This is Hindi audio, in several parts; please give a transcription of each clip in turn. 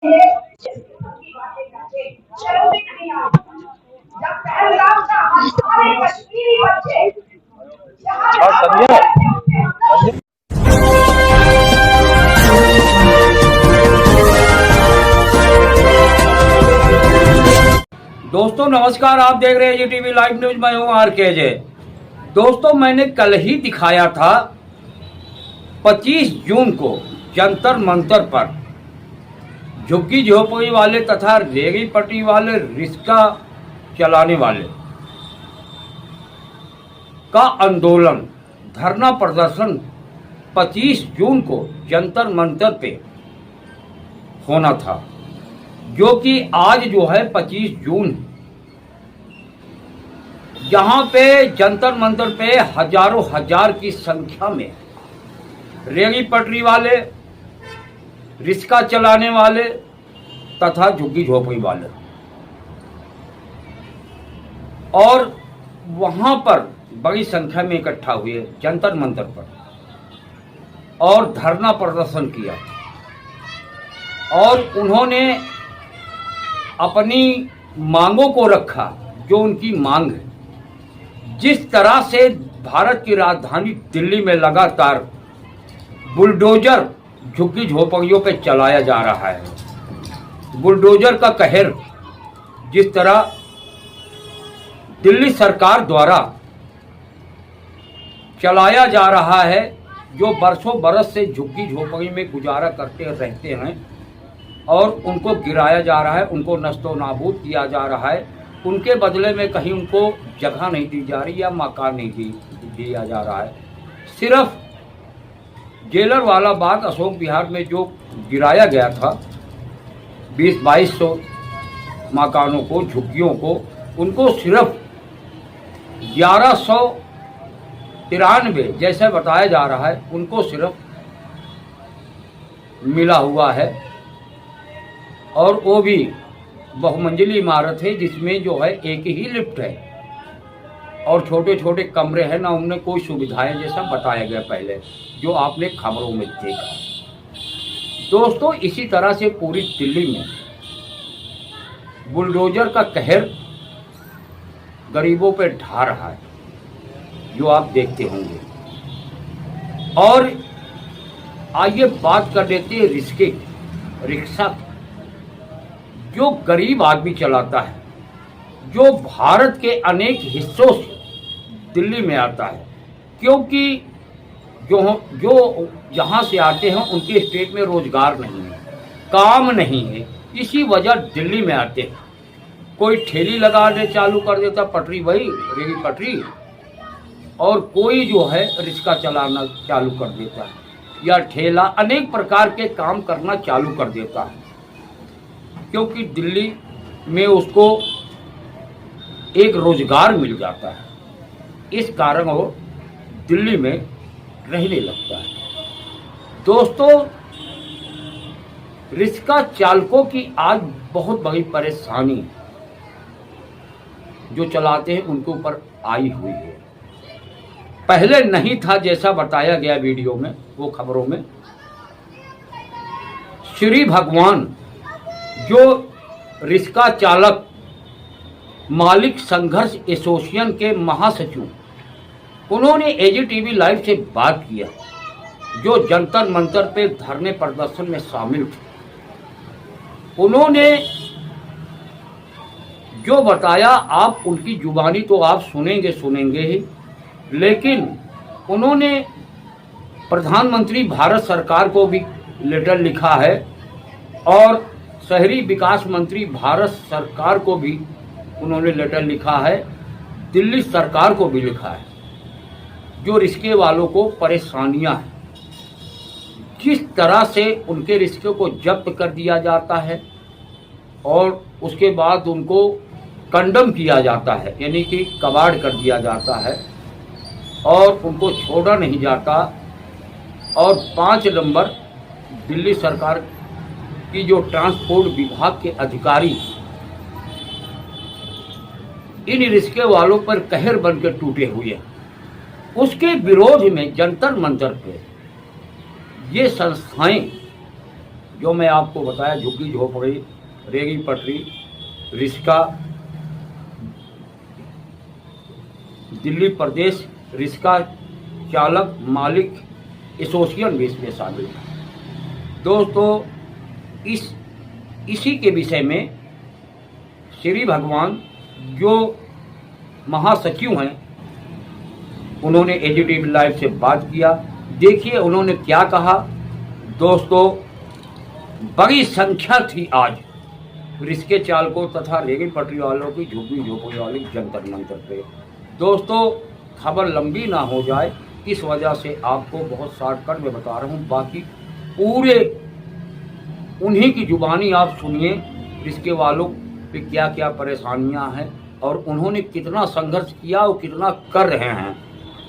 दोस्तों नमस्कार, आप देख रहे हैं टीवी लाइव न्यूज। मैं हूं आरकेजे। दोस्तों मैंने कल ही दिखाया था 25 जून को जंतर मंतर पर झुग्गी झोपड़ी वाले तथा रेगी पटरी वाले रिक्शा चलाने वाले का आंदोलन, धरना प्रदर्शन 25 जून को जंतर मंतर पे होना था, जो कि आज जो है 25 जून, जहां पे जंतर मंतर पे हजारों हजार की संख्या में रेगी पटरी वाले, रिक्शा चलाने वाले तथा झुग्गी झोपड़ी वाले और वहां पर बड़ी संख्या में इकट्ठा हुए जंतर मंतर पर और धरना प्रदर्शन किया और उन्होंने अपनी मांगों को रखा। जो उनकी मांग है, जिस तरह से भारत की राजधानी दिल्ली में लगातार बुलडोजर झुग्गी झोपड़ियों पे चलाया जा रहा है, बुलडोजर का कहर जिस तरह दिल्ली सरकार द्वारा चलाया जा रहा है, जो बरसों बरस से झुग्गी झोपड़ी में गुजारा करते रहते हैं और उनको गिराया जा रहा है, उनको नस्तो नाबूद किया जा रहा है, उनके बदले में कहीं उनको जगह नहीं दी जा रही या मकान नहीं दिया जा रहा है। सिर्फ जेलर वाला बाग अशोक विहार में जो गिराया गया था 20-2200 मकानों को, झुग्गियों को, उनको सिर्फ 1193 जैसे बताया जा रहा है, उनको सिर्फ मिला हुआ है और वो भी बहुमंजिली इमारत है जिसमें जो है एक ही लिफ्ट है और छोटे छोटे कमरे हैं, ना उनमें कोई सुविधाएं, जैसा बताया गया पहले जो आपने खबरों में देखा। दोस्तों इसी तरह से पूरी दिल्ली में बुलडोजर का कहर गरीबों पे ढा रहा है, जो आप देखते होंगे। और आइए बात कर लेते हैं रिक्शा, जो गरीब आदमी चलाता है, जो भारत के अनेक हिस्सों से दिल्ली में आता है, क्योंकि जो जहाँ से आते हैं उनके स्टेट में रोजगार नहीं है, काम नहीं है, इसी वजह दिल्ली में आते हैं। कोई ठेली लगाने चालू कर देता, पटरी वही रेगी पटरी, और कोई जो है रिक्शा चलाना चालू कर देता है या ठेला, अनेक प्रकार के काम करना चालू कर देता है, क्योंकि दिल्ली में उसको एक रोजगार मिल जाता है। इस कारण वो दिल्ली में रहने लगता है। दोस्तों रिक्शा चालकों की आज बहुत बड़ी परेशानी जो चलाते हैं उनके ऊपर आई हुई है। पहले नहीं था, जैसा बताया गया वीडियो में, वो खबरों में। श्री भगवान जो रिक्शा चालक मालिक संघर्ष एसोसिएशन के महासचिव, उन्होंने एजीटीवी लाइव से बात किया, जो जंतर मंतर पे धरने प्रदर्शन में शामिल थे। उन्होंने जो बताया, आप उनकी जुबानी तो आप सुनेंगे ही, लेकिन उन्होंने प्रधानमंत्री भारत सरकार को भी लेटर लिखा है और शहरी विकास मंत्री भारत सरकार को भी उन्होंने लेटर लिखा है, दिल्ली सरकार को भी लिखा है। जो रिक्शे वालों को परेशानियां हैं, जिस तरह से उनके रिक्शे को जब्त कर दिया जाता है और उसके बाद उनको कंडम किया जाता है, यानी कि कबाड़ कर दिया जाता है और उनको छोड़ा नहीं जाता। और 5 नंबर दिल्ली सरकार की जो ट्रांसपोर्ट विभाग के अधिकारी इन रिक्शे वालों पर कहर बनकर टूटे हुए हैं, उसके विरोध में जंतर मंतर पे ये संस्थाएं जो मैं आपको बताया, झुग्गी झोपड़ी, रेगी पटरी, रिक्शा, दिल्ली प्रदेश रिक्शा चालक मालिक एसोसिएशन भी इसमें शामिल है। दोस्तों, इसी के विषय में श्री भगवान जो महासचिव हैं, उन्होंने एजीटीवी लाइव से बात किया। देखिए उन्होंने क्या कहा। दोस्तों, बड़ी संख्या थी आज रिक्शे चालकों तथा रेगी पटरी वालों की झुग्गी झोपड़ी वाली जंतर मंतर पे। दोस्तों, खबर लंबी ना हो जाए, इस वजह से आपको बहुत शॉर्टकट में बता रहा हूँ। बाकी पूरे उन्हीं की जुबानी आप सुनिए, रिक्शे वालों पे क्या क्या परेशानियां हैं और उन्होंने कितना संघर्ष किया और कितना कर रहे हैं।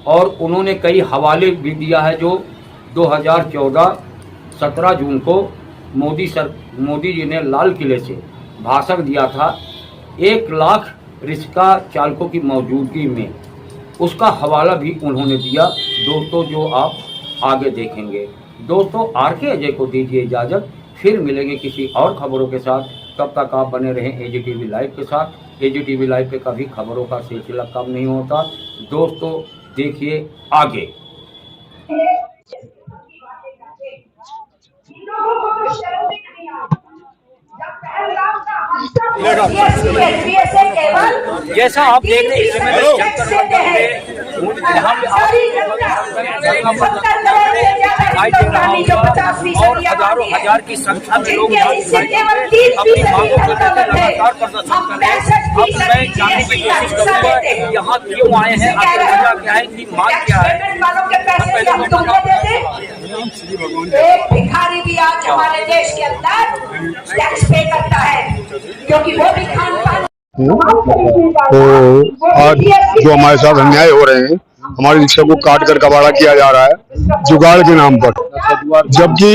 और उन्होंने कई हवाले भी दिया है, जो 2014 17 जून को मोदी जी ने लाल किले से भाषण दिया था 1 लाख रिक्शा चालकों की मौजूदगी में, उसका हवाला भी उन्होंने दिया दोस्तों, जो आप आगे देखेंगे। दोस्तों, RK अजय को दीजिए इजाज़त, फिर मिलेंगे किसी और खबरों के साथ। तब तक आप बने रहें एजीटीवी लाइव के साथ। एजीटीवी लाइव पे कभी खबरों का सिलसिला कम नहीं होता। दोस्तों, देखिए आगे। जैसा आप देख रहे हैं इस समय और हजारों हजार की संख्या में लोग अपनी मांगों को लेकर लगातार प्रदर्शन कर रहे हैं। अब मैं जानने की कोशिश करूंगा यहाँ क्यों आए हैं, आखिर वजह क्या है, इनकी मांग क्या है। एक भिखारी भी आज हमारे देश के अंदर टैक्स पे करता है, क्योंकि वो भी खान तो आज जो हमारे साथ अन्याय हो रहे हैं, हमारी रिक्शा को काट कर कबाड़ा किया जा रहा है जुगाड़ के नाम पर, जबकि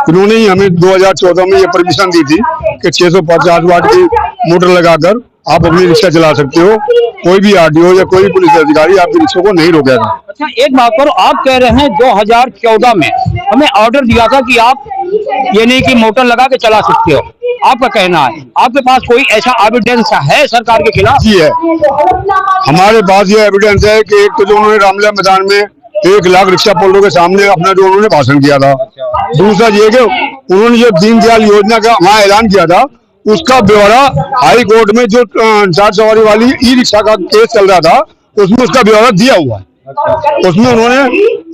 इन्होंने ही हमें 2014 में ये परमिशन दी थी कि 650 वाट की मोटर लगाकर आप अपनी रिक्शा चला सकते हो। कोई भी RDO या कोई पुलिस अधिकारी आपकी रिक्शा को नहीं रोकेगा। अच्छा, एक बात करो, आप कह रहे हैं 2014 में हमें ऑर्डर दिया था कि आप ये नहीं कि मोटर लगा के चला सकते हो, आपका कहना है। आपके पास कोई ऐसा एविडेंस है सरकार के खिलाफ? जी है, हमारे पास ये एविडेंस है कि एक तो जो उन्होंने रामलीला मैदान में 1 लाख रिक्शा पोलों के सामने अपना जो उन्होंने भाषण किया था। दूसरा ये कि उन्होंने जो दीनदयाल योजना का वहाँ ऐलान किया था, उसका ब्यौरा हाई कोर्ट में जो 4 सवारी वाली ई रिक्शा का केस चल रहा था, उसमें उसका ब्यौरा दिया हुआ है। उसमें उन्होंने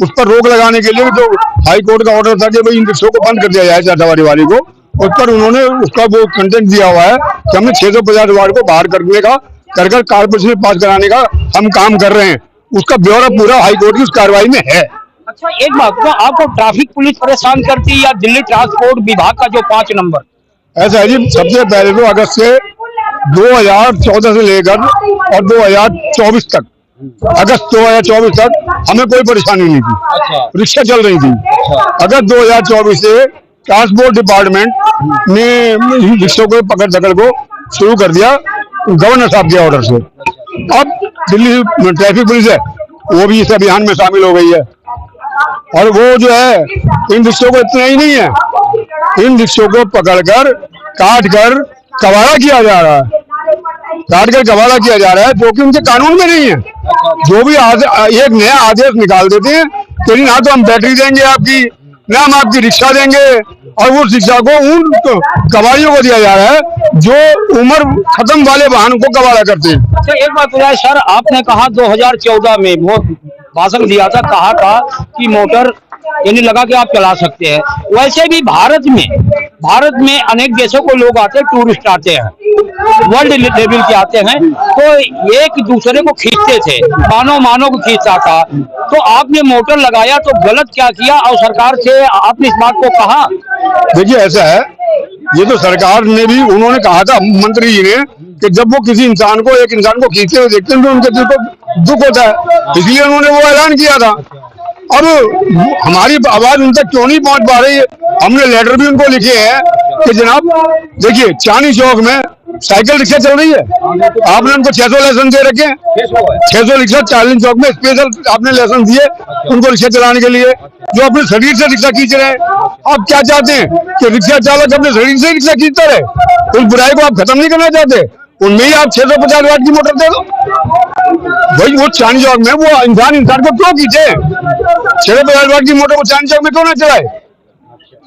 उस पर रोक लगाने के लिए जो हाई कोर्ट का ऑर्डर था कि भाई इन रिक्शों को बंद कर दिया जाए 4 सवारी वाली को, उस पर उन्होंने उसका वो कंटेंट दिया हुआ है कि हमने 650 वाट को बाहर करने का कर कारपोरेशन में पास कराने का हम काम कर रहे हैं। उसका ब्यौरा पूरा हाई कोर्ट की उस कार्रवाई में है। अच्छा, एक बात तो आपको ट्रैफिक पुलिस परेशान करती है या दिल्ली ट्रांसपोर्ट विभाग का जो 5 नंबर? ऐसा है जी, सबसे पहले तो अगस्त से 2014 से लेकर और 2024 तक, अगस्त 2024 तक हमें कोई परेशानी नहीं थी। अच्छा। रिक्शा चल रही थी। अगस्त 2024 से ट्रांसपोर्ट डिपार्टमेंट ने रिक्शों को पकड़ दकड़ को शुरू कर दिया गवर्नर साहब के ऑर्डर से। अब दिल्ली ट्रैफिक पुलिस है, वो भी इस अभियान में शामिल हो गई है। और वो जो है, इन रिक्शों को इतना ही नहीं है, इन रिक्शों को पकड़कर काट कर कबाड़ा किया जा रहा है, जो कि उनके कानून में नहीं है। जो भी एक नया आदेश निकाल देते हैं कि ना तो हम बैटरी देंगे आपकी, ना हम आपकी रिक्शा देंगे, और वो रिक्शा को उन कबाड़ियों को दिया जा रहा है जो उम्र खत्म वाले वाहन को कबाड़ा करते हैं। अच्छा, एक बात बताइए सर, आपने कहा 2014 में वो भाषण दिया था, कहा था कि मोटर यानी लगा के आप चला सकते हैं। वैसे भी भारत में अनेक देशों को लोग आते हैं, टूरिस्ट आते हैं, वर्ल्ड लेवल के आते हैं, तो एक दूसरे को खींचते थे, मानव को खींचता था। तो आपने मोटर लगाया तो गलत क्या किया, और सरकार से आपने इस बात को कहा? देखिए, ऐसा है, ये तो सरकार ने भी, उन्होंने कहा था मंत्री जी ने कि जब वो किसी इंसान को, एक इंसान को खींचते हुए देखते हैं तो उनके दिल को दुख होता है, इसलिए उन्होंने वो ऐलान किया था। अब हमारी आवाज उन तक क्यों नहीं पहुंच पा रही है? हमने लेटर भी उनको लिखे हैं कि जनाब देखिए, चांदनी चौक में साइकिल रिक्शा चल रही है, आपने उनको 600 लाइसेंस दे रखे हैं, 600 रिक्शा चांदनी चौक में स्पेशल आपने लाइसेंस दिए उनको रिक्शा चलाने के लिए। जो अपने शरीर से रिक्शा खींच रहे हैं। आप क्या चाहते हैं कि रिक्शा चालक अपने शरीर से रिक्शा खींचता रहे? उस बुराई को आप खत्म नहीं करना चाहते? उनमें ही आप 650 वाट की मोटर दे दो भाई। वो चांदी चौक में वो इंसान को क्यों खींचे? 650 वाट की मोटर वो चांदी चौक में क्यों ना चलाए?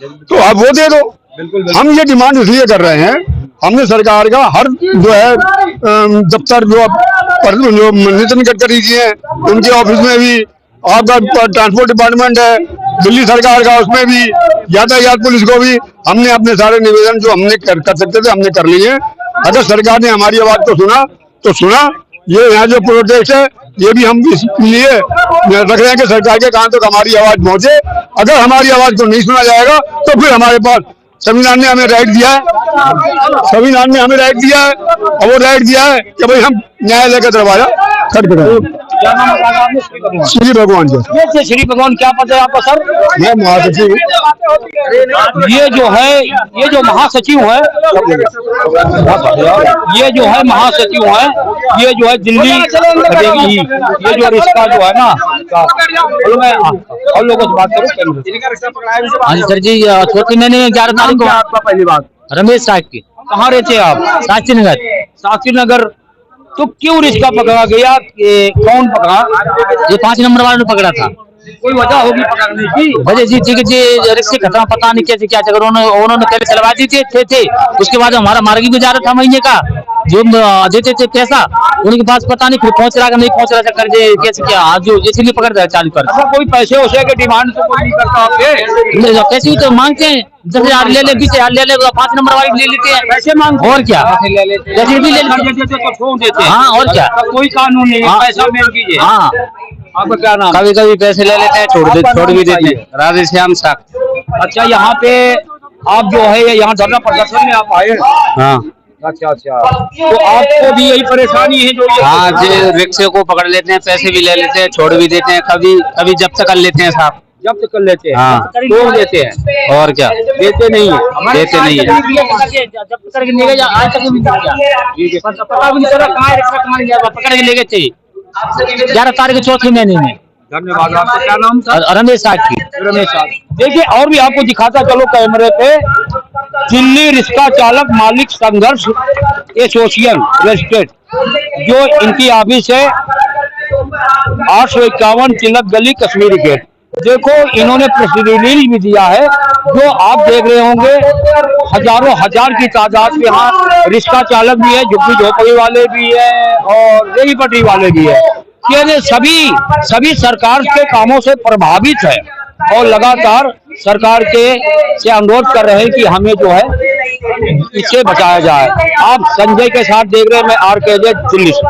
तो आप वो दे दो। हम ये डिमांड इसलिए कर रहे हैं, हमने सरकार का हर जो है दफ्तर जो नितिन गडकरी जी हैं उनके ऑफिस में भी, आपका ट्रांसपोर्ट डिपार्टमेंट है दिल्ली सरकार का, उसमें भी, यातायात पुलिस को भी हमने अपने सारे निवेदन जो हमने कर सकते थे हमने कर लिए। अगर सरकार ने हमारी आवाज को सुना तो सुना। ये यहाँ जो प्रोटेस्ट है ये भी हम इसलिए रख रहे हैं कि सरकार के कान तक हमारी आवाज पहुंचे। अगर हमारी आवाज को नहीं सुना जाएगा तो फिर हमारे पास संविधान ने हमें राइट दिया है, संविधान ने हमें राइट दिया है, और वो राइट दिया है कि भाई हम न्यायालय का दरवाजा खटखटाएं। क्या नाम बताया आपने? श्री भगवान। श्री भगवान जी। ये श्री भगवान, क्या पद है आपका सर? मैं महासचिव। ये जो है, ये जो महासचिव है, ये जो है महासचिव है, ये जो है दिल्ली, ये जो रिश्ता जो है ना, मैं और लोगों से बात करूँ। हाँ जी सर जी, छोटी मैंने 11 तारीख को आपका पहली बात रमेश साहब की। कहाँ रहते हैं आप? शास्त्री नगर। शास्त्री नगर। तो क्यों रिश्ता पकड़ा गया? कौन पकड़ा? ये 5 नंबर वाले ने पकड़ा था। कोई वजह होगी पकड़ने की? वजह जी ठीक है जी, रिक्शे खतरा पता नहीं कैसे क्या चक्कर उन्होंने पहले चलवा दी थे। उसके बाद हमारा मार्गी गुजारा था महीने का, जो देते थे पैसा उनके पास पता नहीं, फिर पहुंच रहा नहीं पहुंच रहा चक्कर कैसे क्या, जो इसीलिए पकड़ दिया चालू कर। अच्छा, कोई पैसे वैसे के डिमांड तो कोई नहीं करता आपके? पैसे तो मांगते हैं, 10,000 ले ले, 20,000 ले ले, 5 नंबर वाले ले लेते हैं पैसे मांगते और क्या, जैसे भी ले तो छोड़ देते हैं। हाँ और क्या, कोई कानून नहीं है, पैसा मेल कीजिए। हाँ आपका क्या नाम? कभी कभी पैसे ले लेते हैं, छोड़ भी देते हैं। राधे श्याम साहब। अच्छा, यहाँ पे आप जो है यहाँ धरना प्रदर्शन में आप आए? हाँ अच्छा, तो आपको भी यही परेशानी है जो हाँ जी, रिक्शे को पकड़ लेते हैं, पैसे भी ले लेते हैं, छोड़ भी देते हैं, कभी जब्त कर लेते हैं साहब। जब्त कर लेते हैं? हाँ, तोड़ देते हैं और क्या, देते नहीं है? देते नहीं है। जब्त करके ले गए, आज तक भी पता भी नहीं चला कहाँ रिक्शा कहाँ गया, पकड़ के ले गए थे 11 तारीख के चौथे महीने में। धन्यवाद। आपका क्या नाम था? रमेश साहब की। रमेश साहब। देखिए, और भी आपको दिखाता चलो कैमरे पे। दिल्ली रिक्शा चालक मालिक संघर्ष एसोसिएशन रजिस्ट्रेड, जो इनकी ऑफिस है 851 तिलक गली कश्मीरी गेट। देखो, इन्होंने प्रेस रिलीज भी दिया है, जो आप देख रहे होंगे। हजारों हजार की तादाद में यहाँ रिक्शा चालक भी है, झुग्गी झोपड़ी वाले भी है और रेहड़ी पटरी वाले भी है। ये सभी सरकार के कामों से प्रभावित है और लगातार सरकार के से अनुरोध कर रहे हैं कि हमें जो है इससे बचाया जाए। आप संजय के साथ देख रहे हैं, मैं RKJ दिल्ली से।